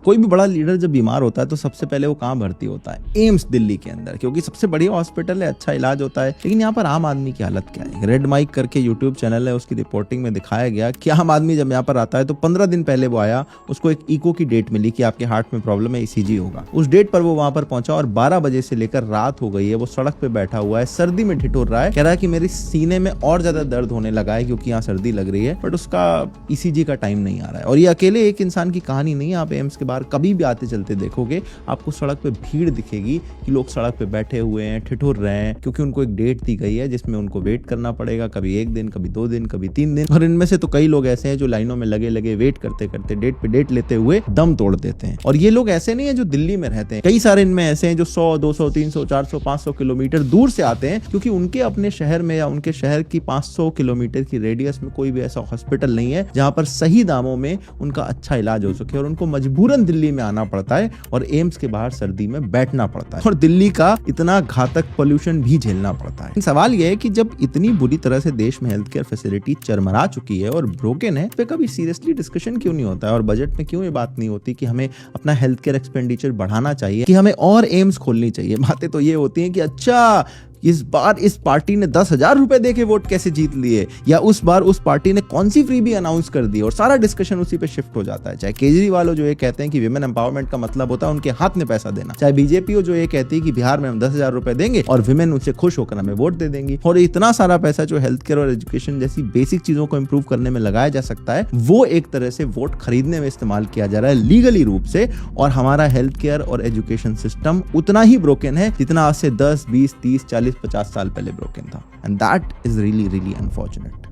कोई भी बड़ा लीडर जब बीमार होता है तो सबसे पहले वो कहाँ भर्ती होता है? एम्स दिल्ली के अंदर, क्योंकि सबसे बढ़िया हॉस्पिटल है, अच्छा इलाज होता है। लेकिन यहाँ पर आम आदमी की हालत क्या है? रेड माइक करके यूट्यूब चैनल है, उसकी रिपोर्टिंग में दिखाया गया कि आम आदमी जब यहाँ पर आता है तो 15 दिन पहले वो आया, उसको एक इको की डेट मिली कि आपके हार्ट में प्रॉब्लम है, ईसीजी होगा। उस डेट पर वो वहां पर पहुंचा और 12 बजे से लेकर रात हो गई है, वो सड़क पे बैठा हुआ है, सर्दी में ठिठुर रहा है, कह रहा है कि मेरे सीने में और ज्यादा दर्द होने लगा है क्योंकि यहाँ सर्दी लग रही है, बट उसका ईसीजी का टाइम नहीं आ रहा है। और ये अकेले एक इंसान की कहानी नहीं है, आप एम्स के बाहर कभी भी आते चलते देखोगे, आपको सड़क पे भीड़ दिखेगी कि लोग सड़क पे बैठे हुए हैं, ठिठुर रहे हैं, क्योंकि उनको एक डेट दी गई है जिसमें उनको वेट करना पड़ेगा, कभी 1 दिन, कभी 2 दिन, कभी 3 दिन। और इनमें से तो कई लोग ऐसे हैं जो लाइनों में लगे लगे वेट करते करते डेट पे डेट लेते हुए दम तोड़ देते हैं। और ये लोग ऐसे नहीं है जो दिल्ली में रहते हैं, कई सारे इनमें ऐसे हैं जो 100, 200, 300, 400, 500 किलोमीटर दूर से आते हैं, क्योंकि उनके अपने शहर में या उनके शहर की 500 किलोमीटर की रेडियस में कोई भी ऐसा हॉस्पिटल नहीं है जहां पर सही दामों में उनका अच्छा इलाज हो सके, और उनको मजबूरन दिल्ली में आना पड़ता है और एम्स के बाहर सर्दी में बैठना पड़ता है, और दिल्ली का इतना घातक पोल्यूशन भी झेलना पड़ता है। सवाल यह है कि जब इतनी बुरी तरह से देश में हेल्थ केयर फैसिलिटी चरमरा चुकी है और ब्रोकन है, तो कभी सीरियसली डिस्कशन क्यों नहीं होता है और बजट में क्यों ये बात नहीं होती कि हमें अपना हेल्थ केयर एक्सपेंडिचर बढ़ाना चाहिए, कि हमें और एम्स खोलनी चाहिए। बातें तो ये होती हैं कि अच्छा इस बार इस पार्टी ने 10,000 रुपए देके वोट कैसे जीत लिए, या उस बार उस पार्टी ने कौन सी फ्री भी अनाउंस कर दी, और सारा डिस्कशन उसी पे शिफ्ट हो जाता है। चाहे केजरीवाल जो ये कहते हैं कि विमेन एम्पावरमेंट का मतलब होता है उनके हाथ में पैसा देना, चाहे बीजेपी हो जो ये कहती है कि बिहार में हम 10,000 रुपए देंगे और विमेन उनसे खुश होकर हमें वोट दे देंगी। और इतना सारा पैसा जो हेल्थ केयर और एजुकेशन जैसी बेसिक चीजों को इंप्रूव करने में लगाया जा सकता है, वो एक तरह से वोट खरीदने में इस्तेमाल किया जा रहा है लीगली रूप से। और हमारा हेल्थ केयर और एजुकेशन सिस्टम उतना ही ब्रोकन है जितना आज से 10, 20, 30, 40, 50 साल पहले ब्रोकन था, and that is really really unfortunate.